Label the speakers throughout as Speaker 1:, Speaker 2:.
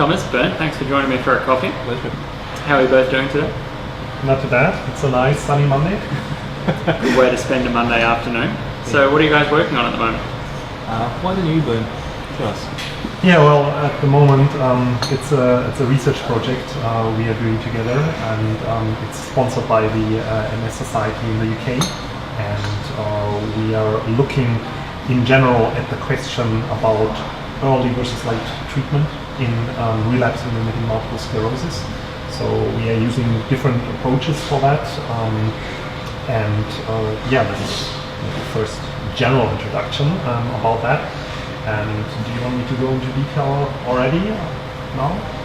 Speaker 1: Thomas, Bernd, thanks for joining me for a coffee.
Speaker 2: Pleasure.
Speaker 1: How are you both doing today?
Speaker 3: Not too bad. It's a nice sunny Monday.
Speaker 1: Good way to spend a Monday afternoon. So what are you guys working on at the moment?
Speaker 2: Why don't you, Bernd, tell us?
Speaker 3: Yeah, well, at the moment it's a research project we are doing together, and it's sponsored by the MS Society in the UK, and we are looking in general at the question about early versus late treatment in relapsing and remitting multiple sclerosis. So we are using different approaches for that, yeah, this is the first general introduction about that. And do you want me to go into detail already now?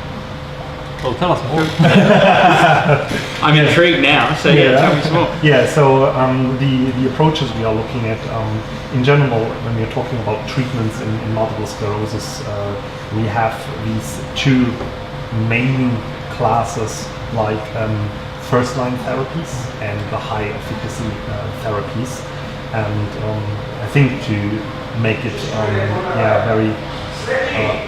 Speaker 2: Well, tell us more.
Speaker 1: I'm intrigued now, so tell me some more.
Speaker 3: Yeah, so the approaches we are looking at, in general, when we are talking about treatments in multiple sclerosis, we have these two main classes, like first-line therapies and the high-efficacy therapies. And I think to make it very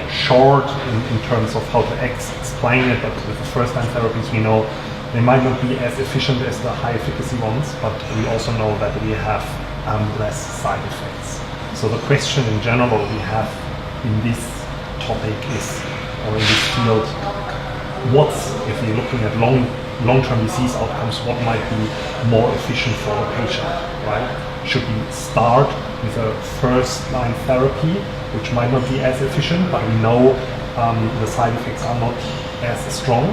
Speaker 3: short in terms of how to explain it, but with the first-line therapies we know they might not be as efficient as the high-efficacy ones, but we also know that we have less side effects. So the question in general we have in this topic is, or in this field, if you're looking at long-term disease outcomes, what might be more efficient for the patient, right? Should we start with a first-line therapy, which might not be as efficient, but we know the side effects are not as strong,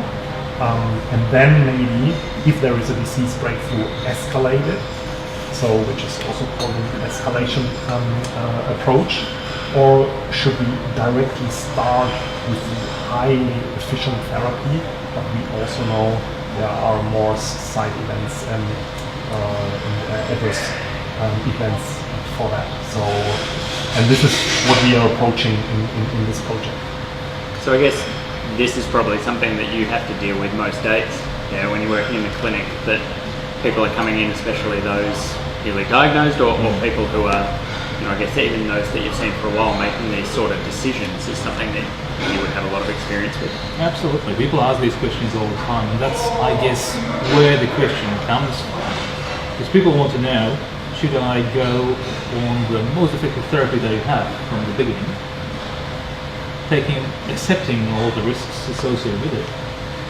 Speaker 3: and then maybe, if there is a disease breakthrough, escalate it, so which is also called an escalation approach, or should we directly start with the highly efficient therapy, but we also know there are more side events and adverse events for that. So, and this is what we are approaching in this project.
Speaker 1: So I guess this is probably something that you have to deal with most days, when you're working in the clinic, that people are coming in, especially those newly diagnosed or people who are, I guess even those that you've seen for a while, making these sort of decisions is something that you would have a lot of experience with. Absolutely.
Speaker 2: People ask these questions all the time, and that's, I guess, where the question comes from. Because people want to know, should I go on the most effective therapy that you have from the beginning, accepting all the risks associated with it?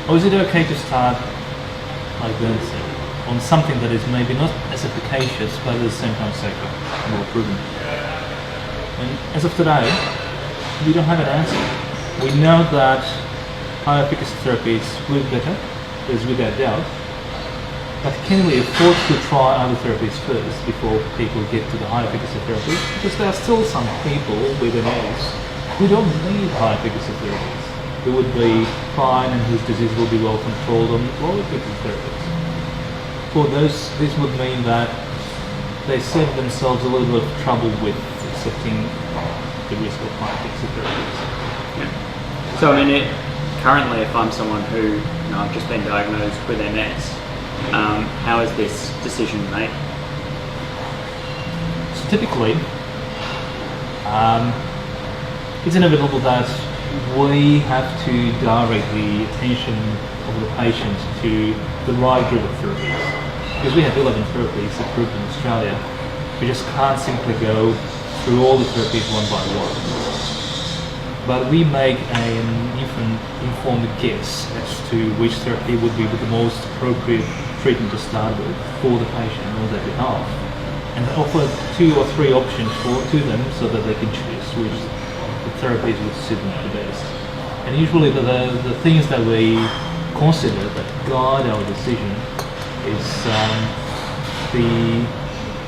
Speaker 2: Or is it okay to start, like Bernd said, on something that is maybe not as efficacious, but at the same time safer, more proven? And as of today, we don't have an answer. We know that high efficacy therapies work better, is without doubt, but can we afford to try other therapies first before people get to the high efficacy therapies? Because there are still some people with MS who don't need high efficacy therapies, who would be fine and whose disease will be well controlled on low efficacy therapies. For those, this would mean that they save themselves a little bit of trouble with accepting the risk of high efficacy therapies.
Speaker 1: Yeah. So currently if I'm someone who, I've just been diagnosed with MS, how is this decision made?
Speaker 2: So typically, it's inevitable that we have to direct the attention of the patient to the right group of therapies. Because we have 11 therapies approved in Australia, we just can't simply go through all the therapies one by one. But we make an informed guess as to which therapy would be the most appropriate treatment to start with for the patient on their behalf, and offer 2 or 3 options to them so that they can choose which the therapies would suit them the best. And usually the things that we consider that guide our decision is the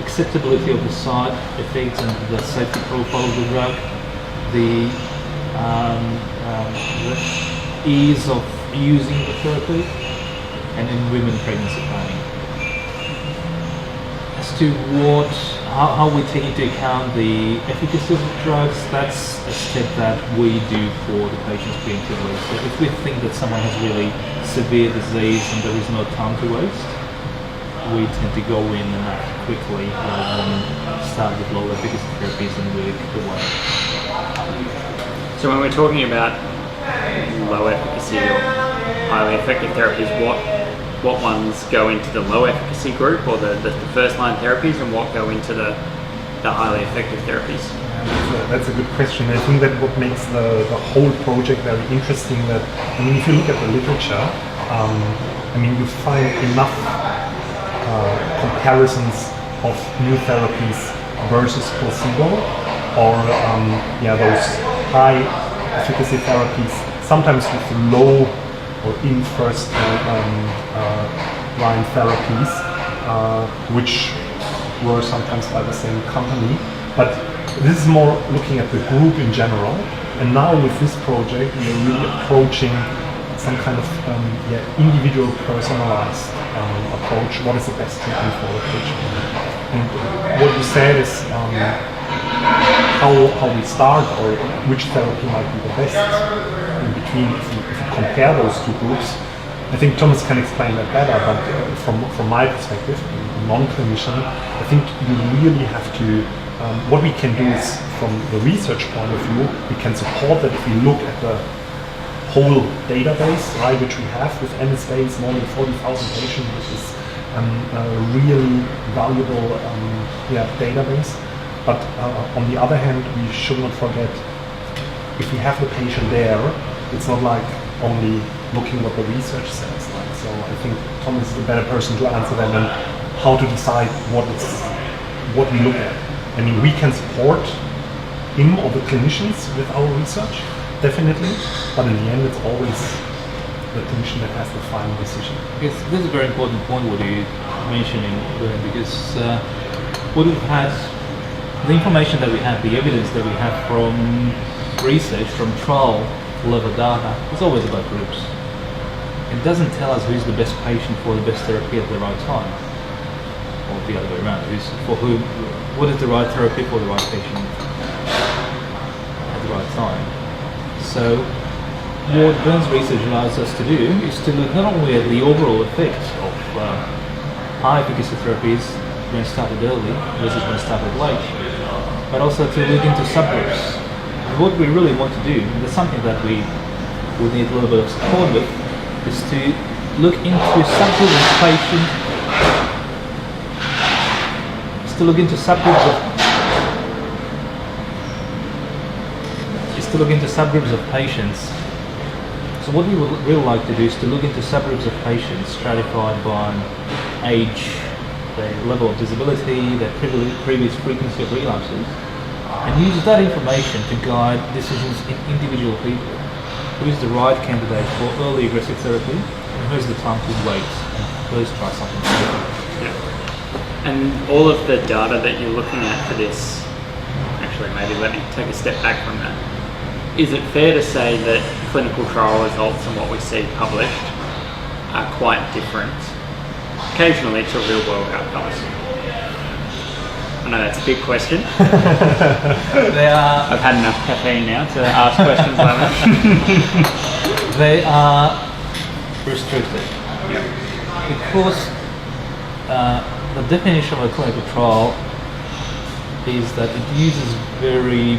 Speaker 2: acceptability of the side effects and the safety profile of the drug, the ease of using the therapy, and in women pregnancy planning. As to how we take into account the efficacy of the drugs, that's a step that we do for the patients preemptively. So if we think that someone has really severe disease and there is no time to waste, we tend to go in and act quickly rather than start with low efficacy therapies and work the way.
Speaker 1: So when we're talking about low efficacy or highly effective therapies, what ones go into the low efficacy group or the first line therapies, and what go into the highly effective therapies?
Speaker 3: That's a good question. I think that what makes the whole project very interesting, that, I mean, if you look at the literature, I mean, you find enough comparisons of new therapies versus placebo, or those high efficacy therapies, sometimes with low or in first line therapies, which were sometimes by the same company. But this is more looking at the group in general. And now with this project, we are really approaching some kind of individual personalized approach. What is the best treatment for the patient? And what you said is how we start, or which therapy might be the best in between if you compare those two groups. I think Thomas can explain that better, but from my perspective, a non-clinician, I think you really have to, what we can do is, from the research point of view, we can support that if we look at the whole database, right, which we have with MStranslate, more than 40,000 patients, which is a really valuable database. But on the other hand, we should not forget, if we have the patient there, it's not like only looking what the research says. Like, so I think Thomas is a better person to answer that than how to decide what we look at. I mean, we can support him or the clinicians with our research, definitely, but in the end, it's always the clinician that has the final decision.
Speaker 2: Yes, this is a very important point what you're mentioning, because what we've had, the information that we have, the evidence that we have from research, from trial level data, is always about groups. It doesn't tell us who's the best patient for the best therapy at the right time, or the other way around. What is the right therapy for the right patient at the right time? So what Bernd's research allows us to do is to look not only at the overall effect of high efficacy therapies when started early versus when started late, but also to look into subgroups. And what we really want to do, and that's something that we would need a little bit of support with, is to look into subgroups of patients, to look into subgroups of patients. So what we would really like to do is to look into subgroups of patients stratified by age, their level of disability, their previous frequency of relapses, and use that information to guide decisions in individual people. Who is the right candidate for early aggressive therapy, and who's the time to wait and first try something different.
Speaker 1: Yeah. And all of the data that you're looking at for this, actually maybe let me take a step back from that. Is it fair to say that clinical trial results and what we see published are quite different, occasionally, to real world outcomes? I know that's a big question. I've had enough caffeine now to ask questions like that.
Speaker 2: They are restricted.
Speaker 1: Yep.
Speaker 2: Because the definition of a clinical trial is that it uses very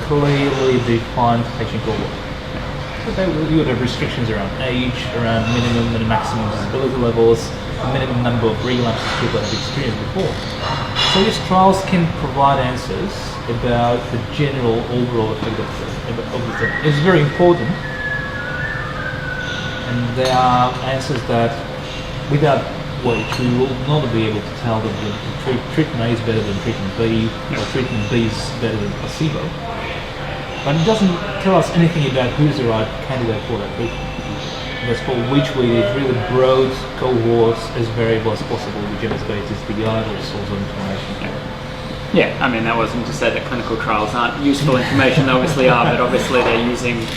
Speaker 2: clearly defined patient cohort. So you would have restrictions around age, around minimum and maximum disability levels, minimum number of relapses people have experienced before. So these trials can provide answers about the general overall effect of the therapy. It's very important, and there are answers that without which we will not be able to tell that the treatment A is better than treatment B, or treatment B is better than placebo. But it doesn't tell us anything about who's the right candidate for that treatment. That's for which we need really broad cohorts as variable as possible, which demonstrates the ideal source of information.
Speaker 1: Yeah, I mean, that wasn't to say that clinical trials aren't useful information, they obviously are, but obviously they're using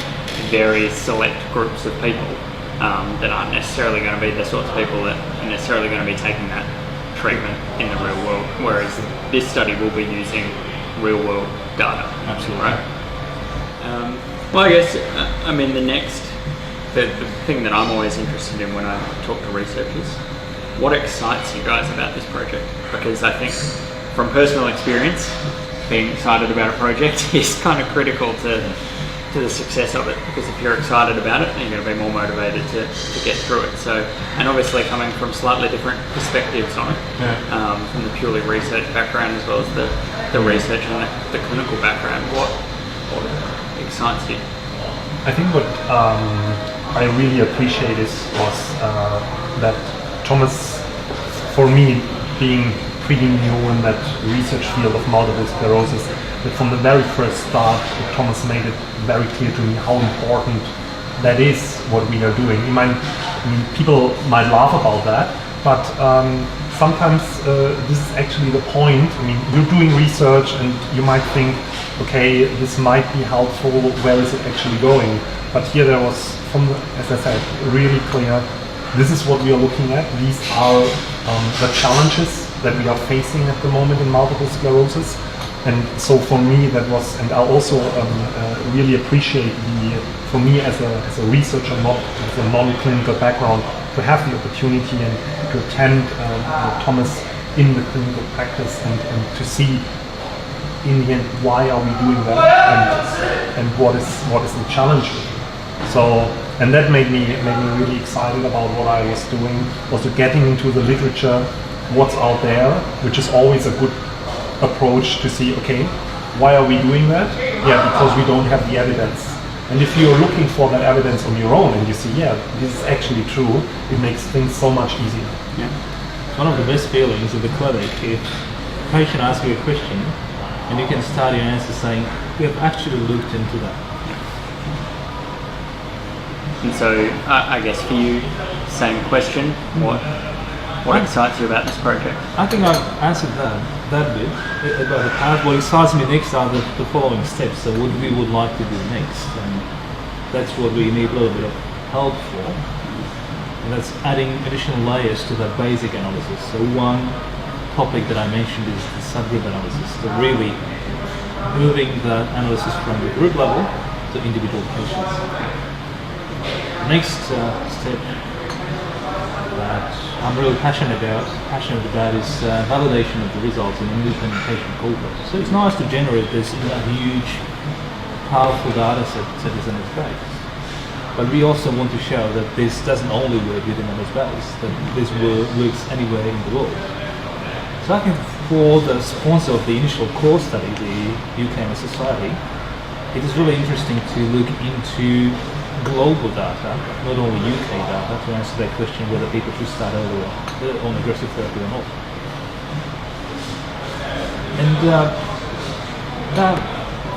Speaker 1: very select groups of people that aren't necessarily going to be the sorts of people that are necessarily going to be taking that treatment in the real world, whereas this study will be using real world data.
Speaker 2: Absolutely.
Speaker 1: Right? Well, I guess, I mean, the thing that I'm always interested in when I talk to researchers, what excites you guys about this project? Because I think from personal experience, being excited about a project is kind of critical to to the success of it, because if you're excited about it, then you're going to be more motivated to get through it. So, and obviously coming from slightly different perspectives on it, from the purely research background as well as the research and the clinical background, what excites you?
Speaker 3: I think what I really appreciated was that Thomas, for me, being pretty new in that research field of multiple sclerosis, that from the very first start, Thomas made it very clear to me how important that is, what we are doing. I mean, people might laugh about that, but sometimes this is actually the point. I mean, you're doing research and you might think, okay, this might be helpful, where is it actually going? But here there was, as I said, really clear, this is what we are looking at. These are the challenges that we are facing at the moment in multiple sclerosis. And so for me that was, and I also really appreciate for me as a researcher, not as a non-clinical background, to have the opportunity and to attend Thomas in the clinical practice and to see in the end why are we doing that and what is the challenge. So, and that made me really excited about what I was doing, also getting into the literature, what's out there, which is always a good approach to see, okay, why are we doing that? Yeah, because we don't have the evidence. And if you're looking for that evidence on your own and you see, yeah, this is actually true, it makes things so much easier.
Speaker 2: Yeah. One of the best feelings of the clinic, if a patient asks you a question and you can start your answer saying, we have actually looked into that.
Speaker 1: And so, I guess for you, same question, what excites you about this project?
Speaker 2: I think I've answered that bit about the path. What excites me next are the following steps, so what we would like to do next, and that's what we need a little bit of help for, and that's adding additional layers to that basic analysis. So one topic that I mentioned is the subgroup analysis, so really moving the analysis from the group level to individual patients. Next step that I'm really passionate about is validation of the results in an independent patient cohort. So it's nice to generate this huge, powerful data set as an space. But we also want to show that this doesn't only work within an space, that this works anywhere in the world. So I think for the sponsor of the initial core study, the UK Society, it is really interesting to look into global data, not only UK data, to answer that question whether people should start earlier on aggressive therapy or not. And there are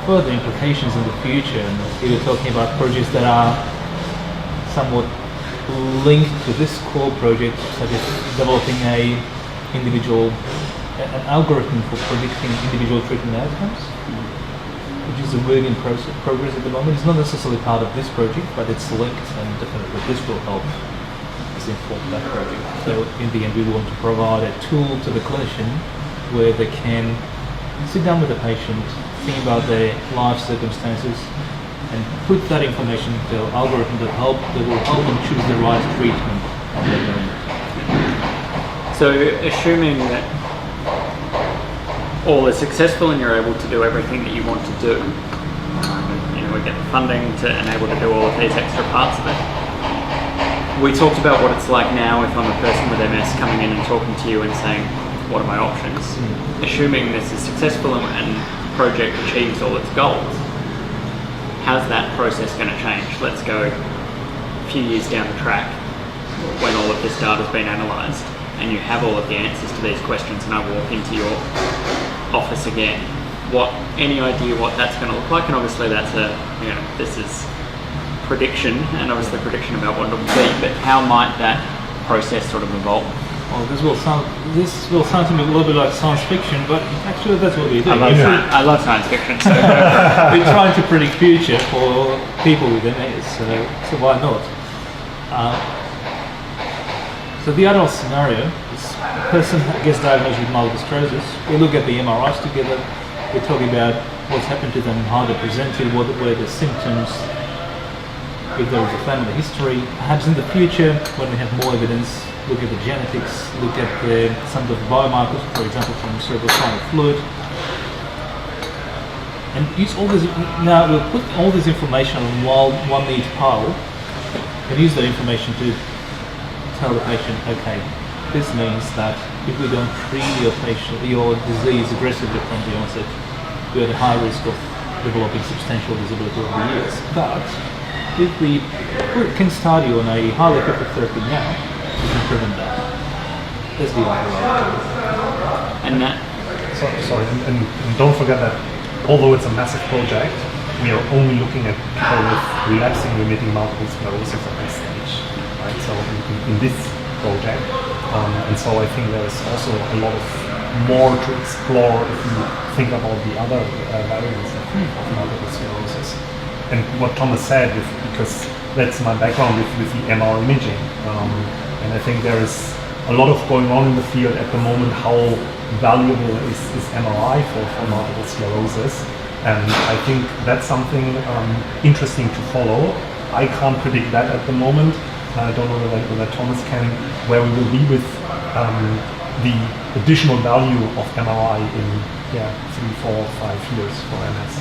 Speaker 2: further implications in the future, and we were talking about projects that are somewhat linked to this core project, such as developing an algorithm for predicting individual treatment outcomes, which is a work in progress at the moment. It's not necessarily part of this project, but it's linked, and definitely this will help us inform that project. So in the end, we want to provide a tool to the clinician where they can sit down with the patient, think about their life circumstances, and put that information into an algorithm that will help them choose the right treatment at that moment.
Speaker 1: So assuming that all is successful and you're able to do everything that you want to do, we get the funding to enable to do all of these extra parts of it. We talked about what it's like now if I'm a person with MS coming in and talking to you and saying, what are my options? Assuming this is successful and the project achieves all its goals, how's that process going to change? Let's go a few years down the track when all of this data has been analysed and you have all of the answers to these questions, and I walk into your office again. Any idea what that's going to look like? And obviously that's this is prediction, and obviously prediction about what it will be, but how might that process sort of evolve?
Speaker 2: Well, this will sound to me a little bit like science fiction, but actually that's what we do.
Speaker 1: I love science fiction. So
Speaker 2: we're trying to predict future for people with MS, so why not? So the adult scenario is a person gets diagnosed with multiple sclerosis. We look at the MRIs together. We talk about what's happened to them, how they presented, what were the symptoms, if there was a family history. Perhaps in the future, when we have more evidence, look at the genetics, look at some of the biomarkers, for example, from cerebrospinal fluid. and use all this. Now we'll put all this information on one neat pile, and use that information to tell the patient, okay, this means that if we don't treat your disease aggressively from the onset, we're at a high risk of developing substantial disability over the years. But if we can start you on a highly effective therapy now, we can prevent that. That's the overall.
Speaker 1: And that.
Speaker 3: Sorry, and don't forget that although it's a massive project, we are only looking at people with relapsing remitting multiple sclerosis at this stage, right? So in this project, and so I think there's also a lot of more to explore if you think about the other variants of multiple sclerosis. And what Thomas said, because that's my background with the MR imaging, and I think there is a lot of going on in the field at the moment. How valuable is MRI for multiple sclerosis? And I think that's something interesting to follow. I can't predict that at the moment. I don't know whether Thomas can, where we will be with the additional value of MRI in 3, 4, 5 years for MS.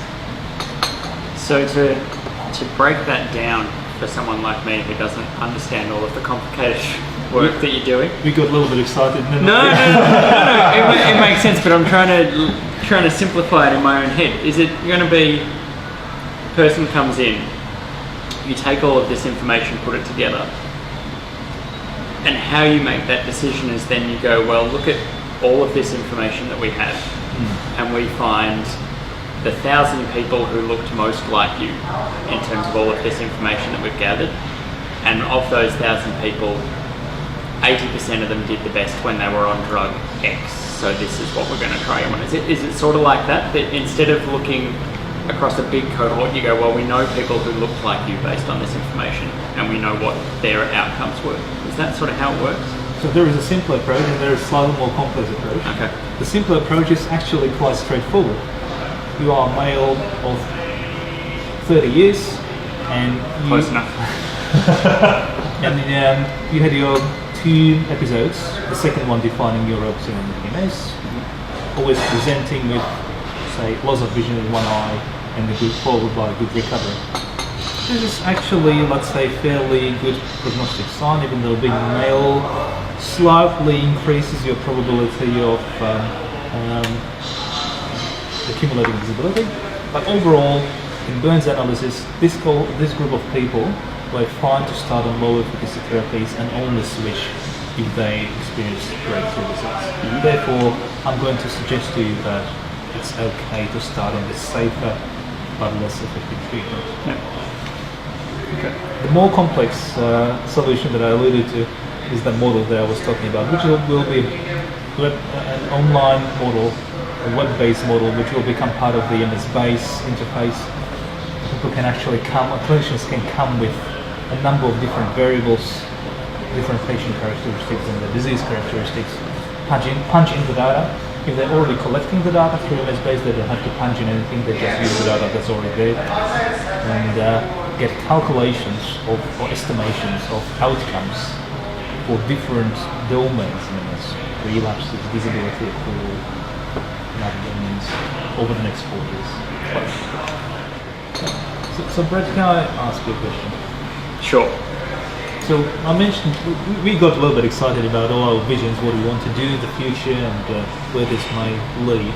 Speaker 1: So to break that down for someone like me who doesn't understand all of the complicated work that you're doing.
Speaker 2: We got a little bit excited.
Speaker 1: No. It makes sense, but I'm trying to simplify it in my own head. Is it going to be a person comes in, you take all of this information, put it together, and how you make that decision is then you go, well, look at all of this information that we have, and we find the 1,000 people who looked most like you in terms of all of this information that we've gathered, and of those 1,000 people, 80% of them did the best when they were on drug X, so this is what we're going to try you on. Is it sort of like that instead of looking across a big cohort, you go, well, we know people who looked like you based on this information, and we know what their outcomes were. Is that sort of how it works?
Speaker 2: So there is a simpler approach and there is a slightly more complex approach.
Speaker 1: Okay.
Speaker 2: The simpler approach is actually quite straightforward. You are a male of 30 years and
Speaker 1: Close enough.
Speaker 2: and you had your 2 episodes, the second one defining your episode in MS, always presenting with, say, loss of vision in one eye and the good followed by good recovery. This is actually, let's say, fairly good prognostic sign, even though being male slightly increases your probability of accumulating disability. But overall, in Bernd's analysis, this group of people were fine to start on low efficacy therapies and only switch if they experience breakthrough results. Therefore, I'm going to suggest to you that it's okay to start on this safer but less effective treatment.
Speaker 1: Yeah. Okay.
Speaker 2: The more complex solution that I alluded to is the model that I was talking about, which will be an online model, a web-based model, which will become part of the MS base interface. People can actually clinicians can come with a number of different variables, different patient characteristics and the disease characteristics, punch in the data. If they're already collecting the data through MS base, they don't have to punch in anything, they just use the data that's already there, and get calculations or estimations of outcomes for different domains in MS, relapses, disability, accrual, and other domains over the next 4 years. So Brett, can I ask you a question?
Speaker 1: Sure.
Speaker 2: So I mentioned, we got a little bit excited about all our visions, what we want to do in the future and where this may lead.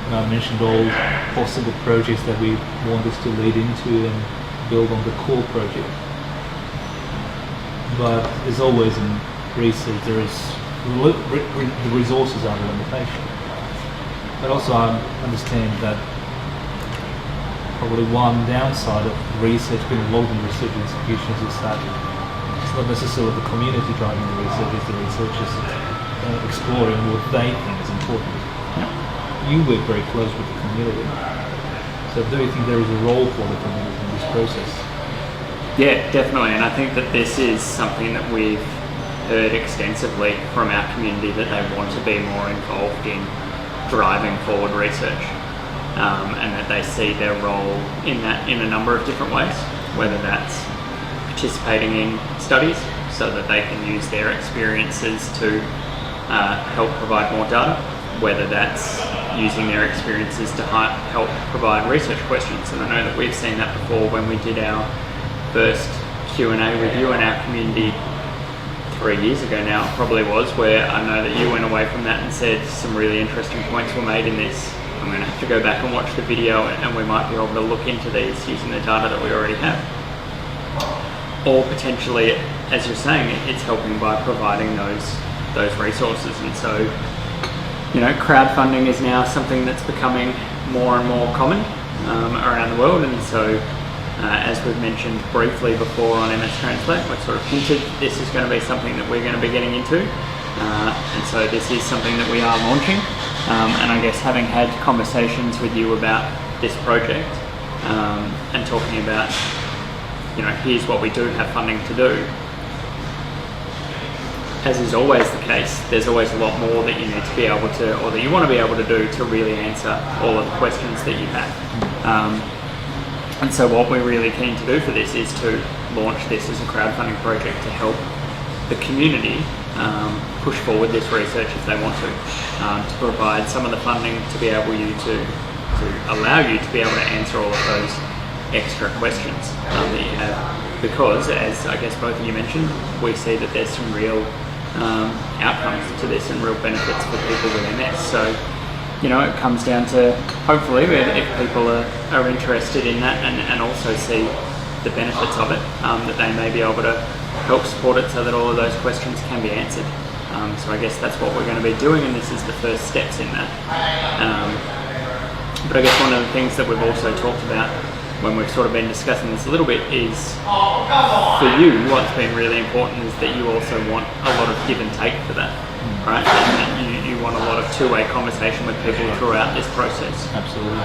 Speaker 2: And I mentioned all possible projects that we want this to lead into and build on the core project. But as always in research, the resources are the limitation. But also I understand that probably one downside of research, being involved in research institutions, is that it's not necessarily the community driving the research, it's the researchers exploring what they think is important. You work very close with the community. So do you think there is a role for the community in this process?
Speaker 1: Yeah, definitely, and I think that this is something that we've heard extensively from our community, that they want to be more involved in driving forward research, and that they see their role in that in a number of different ways, whether that's participating in studies so that they can use their experiences to help provide more data, whether that's using their experiences to help provide research questions. And I know that we've seen that before when we did our first Q&A with you in our community 3 years ago now, it probably was, where I know that you went away from that and said some really interesting points were made in this. I'm going to have to go back and watch the video, and we might be able to look into these using the data that we already have. Or potentially, as you're saying, it's helping by providing those resources. And so, you know, crowdfunding is now something that's becoming more and more common around the world. And so, as we've mentioned briefly before on MStranslate, we've sort of hinted this is going to be something that we're going to be getting into. And so this is something that we are launching. And I guess having had conversations with you about this project and talking about, you know, here's what we do have funding to do. As is always the case, there's always a lot more that you need to be able to, or that you want to be able to do to really answer all of the questions that you have. And so what we're really keen to do for this is to launch this as a crowdfunding project to help the community push forward this research if they want to provide some of the funding to be able to allow you to be able to answer all of those extra questions that you have. Because, as I guess both of you mentioned, we see that there's some real outcomes to this and real benefits for people with MS. So, you know, it comes down to, hopefully, if people are interested in that and also see the benefits of it, that they may be able to help support it so that all of those questions can be answered. So I guess that's what we're going to be doing, and this is the first steps in that. But I guess one of the things that we've also talked about when we've sort of been discussing this a little bit is, for you, what's been really important is that you also want a lot of give and take for that, right? And that you want a lot of two-way conversation with people throughout this process.
Speaker 2: Absolutely.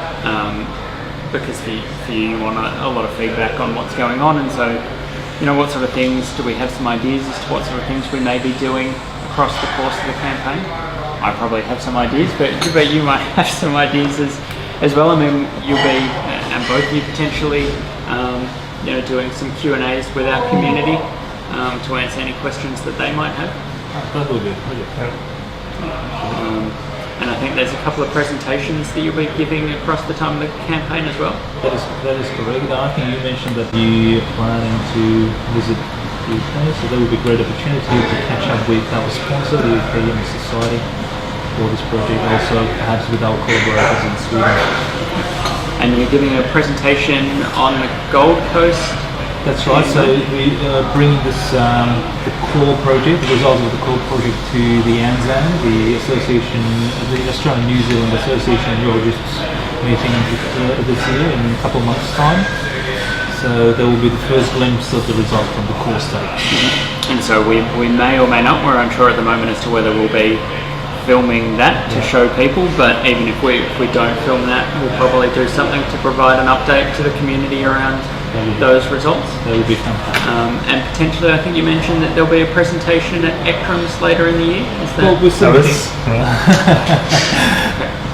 Speaker 1: Because for you want a lot of feedback on what's going on, and so, you know, what sort of things, do we have some ideas as to what sort of things we may be doing across the course of the campaign? I probably have some ideas, but you might have some ideas as well. I mean, you'll be, and both of you potentially, you know, doing some Q&As with our community to answer any questions that they might have.
Speaker 2: That will be.
Speaker 1: And I think there's a couple of presentations that you'll be giving across the time of the campaign as well.
Speaker 2: That is correct. I think you mentioned that you're planning to visit the UK, so that would be a great opportunity to catch up with our sponsor, the UK MS Society, for this project, also perhaps with our collaborators in Sweden.
Speaker 1: And you're giving a presentation on the Gold Coast.
Speaker 2: That's right. So we bring this the core project, the results of the core project, to the ANZAN, the Association, the Australian New Zealand Association of Neurologists meeting this year in a couple of months' time. So there will be the first glimpse of the result from the core study.
Speaker 1: And so we may or may not, we're unsure at the moment as to whether we'll be filming that to show people, but even if we don't film that, we'll probably do something to provide an update to the community around those results.
Speaker 2: That would be fantastic.
Speaker 1: And potentially, I think you mentioned that there'll be a presentation at ECTRIMS later in the year. Is that?
Speaker 2: Well, we're submitting.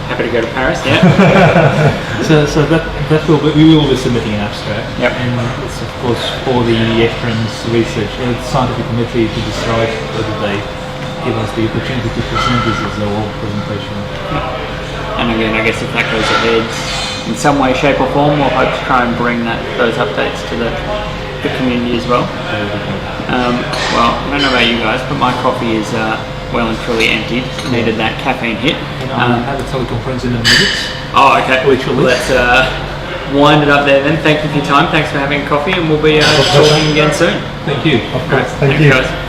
Speaker 1: Happy to go to Paris, yeah.
Speaker 2: So that we will be submitting an abstract,
Speaker 1: yep.
Speaker 2: And it's of course for the ECTRIMS research scientific committee to decide whether they give us the opportunity to present this as a whole presentation.
Speaker 1: And again, I guess if that goes ahead in some way, shape or form, we'll hope to try and bring those updates to the community as well. Well, I don't know about you guys, but my coffee is well and truly emptied. Needed that caffeine hit.
Speaker 2: I have a teleconference in a minute.
Speaker 1: Oh, okay.
Speaker 2: Literally.
Speaker 1: Let's wind it up there then. Thank you for your time. Thanks for having coffee, and we'll be talking again soon.
Speaker 2: Thank you.
Speaker 3: Of course.
Speaker 1: Thank you guys.